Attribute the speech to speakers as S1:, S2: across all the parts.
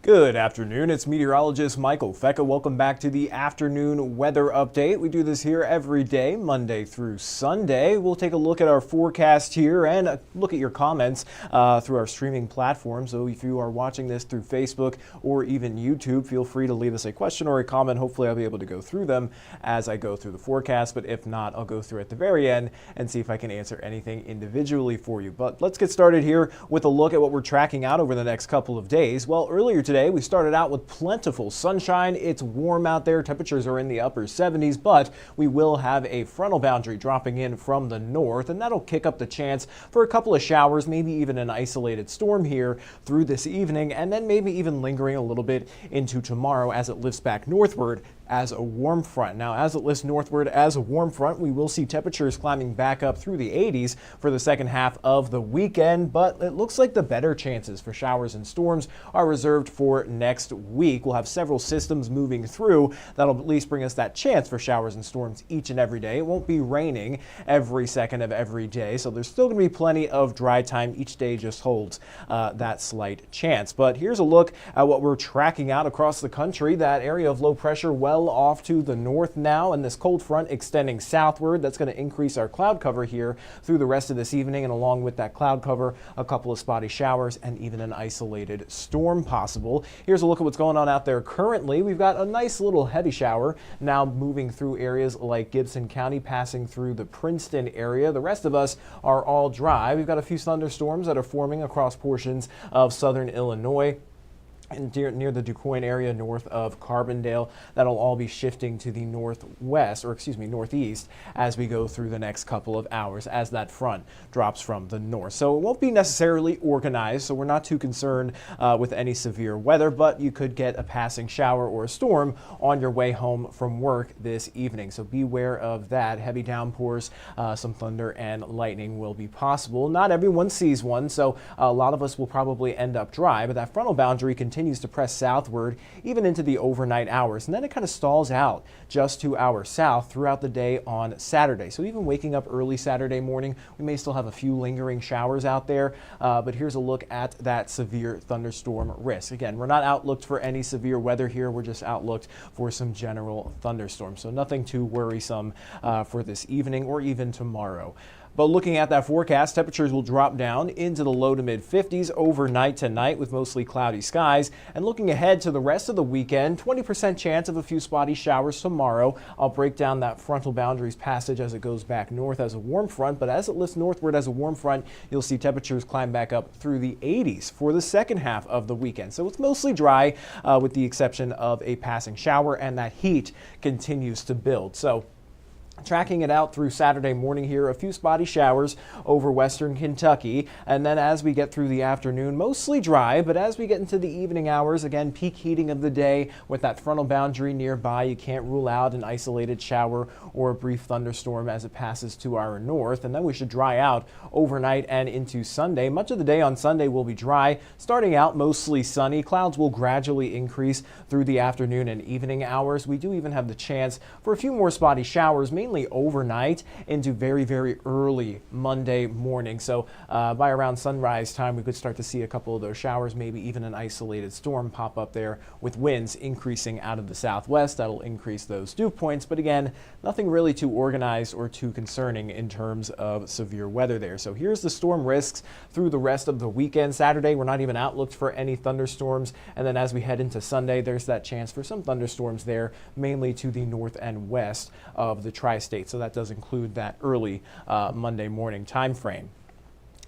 S1: Good afternoon, it's meteorologist Michael Fecka. Welcome back to the afternoon weather update. We do this here every day, Monday through Sunday. We'll take a look at our forecast here and look at your comments through our streaming platform. So if you are watching this through Facebook or even YouTube, feel free to leave us a question or a comment. Hopefully I'll be able to go through them as I go through the forecast, but if not, I'll go through at the very end and see if I can answer anything individually for you. But let's get started here with a look at what we're tracking out over the next couple of days. Well, earlier today, we started out with plentiful sunshine. It's warm out there. Temperatures are in the upper 70s, but we will have a frontal boundary dropping in from the north, and that'll kick up the chance for a couple of showers, maybe even an isolated storm here through this evening, and then maybe even lingering a little bit into tomorrow as it lifts back northward as a warm front. Now, as it lifts northward as a warm front, we will see temperatures climbing back up through the 80s for the second half of the weekend, but it looks like the better chances for showers and storms are reserved for next week. We'll have several systems moving through that'll at least bring us that chance for showers and storms each and every day. It won't be raining every second of every day, so there's still going to be plenty of dry time. Each day just holds that slight chance. But here's a look at what we're tracking out across the country. That area of low pressure well off to the north now, and this cold front extending southward. That's going to increase our cloud cover here through the rest of this evening, and along with that cloud cover, a couple of spotty showers and even an isolated storm possible. Here's a look at what's going on out there currently. We've got a nice little heavy shower now moving through areas like Gibson County, passing through the Princeton area. The rest of us are all dry. We've got a few thunderstorms that are forming across portions of southern Illinois and near the DuQuoin area north of Carbondale. That'll all be shifting to the northeast as we go through the next couple of hours as that front drops from the north. So it won't be necessarily organized, so we're not too concerned with any severe weather, but you could get a passing shower or a storm on your way home from work this evening. So beware of that. Heavy downpours, some thunder and lightning will be possible. Not everyone sees one, so a lot of us will probably end up dry, but that frontal boundary continues to press southward even into the overnight hours, and then it kind of stalls out just to our south throughout the day on Saturday. So even waking up early Saturday morning, we may still have a few lingering showers out there, but here's a look at that severe thunderstorm risk. Again, we're not outlooked for any severe weather here. We're just outlooked for some general thunderstorms, so nothing too worrisome for this evening or even tomorrow. But looking at that forecast, temperatures will drop down into the low to mid 50s overnight tonight with mostly cloudy skies. And looking ahead to the rest of the weekend, 20% chance of a few spotty showers tomorrow. I'll break down that frontal boundaries passage as it goes back north as a warm front, but as it lifts northward as a warm front, you'll see temperatures climb back up through the 80s for the second half of the weekend. So it's mostly dry with the exception of a passing shower, and that heat continues to build. So tracking it out through Saturday morning here, a few spotty showers over western Kentucky, and then as we get through the afternoon, mostly dry, but as we get into the evening hours, again, peak heating of the day with that frontal boundary nearby. You can't rule out an isolated shower or a brief thunderstorm as it passes to our north, and then we should dry out overnight and into Sunday. Much of the day on Sunday will be dry, starting out mostly sunny. Clouds will gradually increase through the afternoon and evening hours. We do even have the chance for a few more spotty showers, mainly overnight into very, very early Monday morning. So by around sunrise time, we could start to see a couple of those showers, maybe even an isolated storm pop up there with winds increasing out of the southwest. That'll increase those dew points. But again, nothing really too organized or too concerning in terms of severe weather there. So here's the storm risks through the rest of the weekend. Saturday, we're not even outlooked for any thunderstorms. And then as we head into Sunday, there's that chance for some thunderstorms there, mainly to the north and west of the tri-state. So that does include that early Monday morning time frame.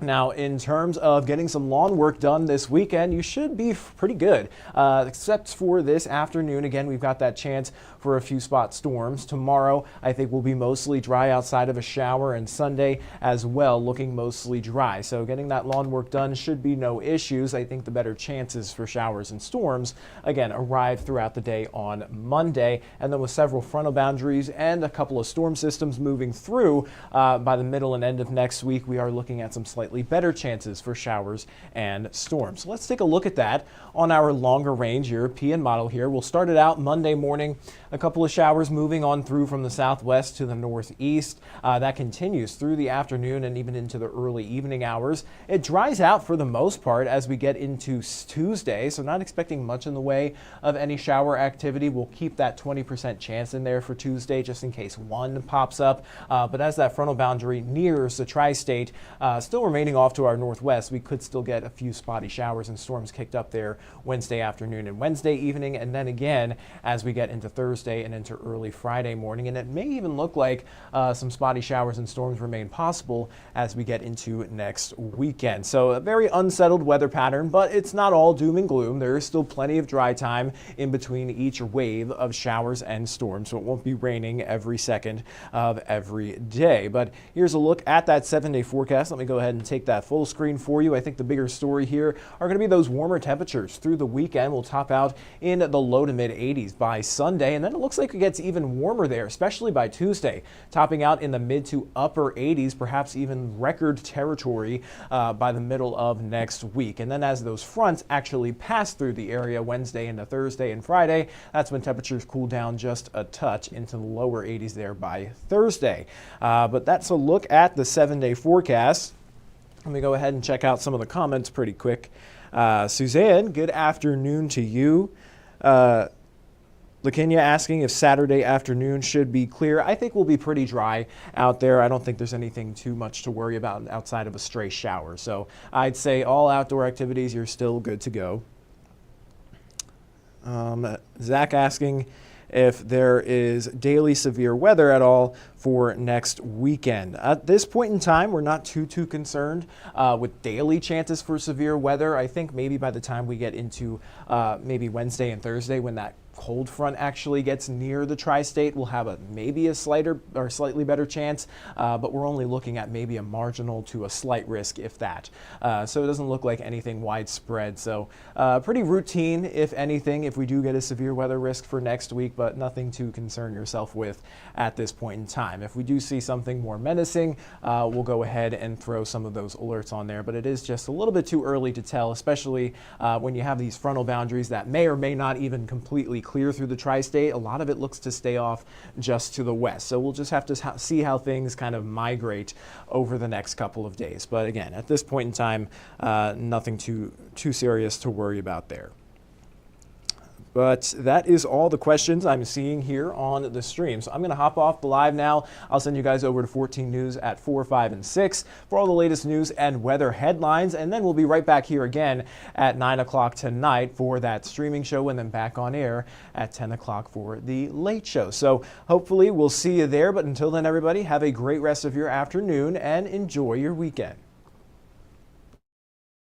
S1: Now, in terms of getting some lawn work done this weekend, you should be pretty good, except for this afternoon. Again, we've got that chance for a few spot storms. Tomorrow, I think will be mostly dry outside of a shower, and Sunday as well, looking mostly dry. So getting that lawn work done should be no issues. I think the better chances for showers and storms, again, arrive throughout the day on Monday, and then with several frontal boundaries and a couple of storm systems moving through by the middle and end of next week, we are looking at some slightly better chances for showers and storms. So let's take a look at that on our longer range European model here. We'll start it out Monday morning A couple of showers moving on through from the southwest to the northeast. That continues through the afternoon and even into the early evening hours. It dries out for the most part as we get into Tuesday, so not expecting much in the way of any shower activity. We'll keep that 20% chance in there for Tuesday just in case one pops up. But as that frontal boundary nears the tri-state, still remaining off to our northwest, we could still get a few spotty showers and storms kicked up there Wednesday afternoon and Wednesday evening, and then again as we get into Thursday and into early Friday morning. And it may even look like some spotty showers and storms remain possible as we get into next weekend. So a very unsettled weather pattern, but it's not all doom and gloom. There is still plenty of dry time in between each wave of showers and storms, so it won't be raining every second of every day. But here's a look at that 7-day forecast. Let me go ahead and take that full screen for you. I think the bigger story here are going to be those warmer temperatures through the weekend. We'll top out in the low to mid 80s by Sunday, and then it looks like it gets even warmer there, especially by Tuesday, topping out in the mid to upper 80s, perhaps even record territory by the middle of next week. And then as those fronts actually pass through the area Wednesday into Thursday and Friday, that's when temperatures cool down just a touch into the lower 80s there by Thursday. But that's a look at the 7-day forecast. Let me go ahead and check out some of the comments pretty quick. Suzanne, good afternoon to you. LaKenya asking if Saturday afternoon should be clear. I think we'll be pretty dry out there. I don't think there's anything too much to worry about outside of a stray shower. So I'd say all outdoor activities, you're still good to go. Zach asking if there is daily severe weather at all for next weekend. At this point in time, we're not too concerned with daily chances for severe weather. I think maybe by the time we get into maybe Wednesday and Thursday, when that cold front actually gets near the tri-state, we'll have maybe a slightly better chance, but we're only looking at maybe a marginal to a slight risk, if that. So it doesn't look like anything widespread. So pretty routine, if anything, if we do get a severe weather risk for next week, but nothing to concern yourself with at this point in time. If we do see something more menacing, we'll go ahead and throw some of those alerts on there, but it is just a little bit too early to tell, especially when you have these frontal boundaries that may or may not even completely clear through the tri-state. A lot of it looks to stay off just to the west. So we'll just have to see how things kind of migrate over the next couple of days. But again, at this point in time, nothing too serious to worry about there. But that is all the questions I'm seeing here on the stream. So I'm going to hop off the live now. I'll send you guys over to 14 News at 4, 5, and 6 for all the latest news and weather headlines. And then we'll be right back here again at 9 o'clock tonight for that streaming show, and then back on air at 10 o'clock for the late show. So hopefully we'll see you there. But until then, everybody, have a great rest of your afternoon and enjoy your weekend.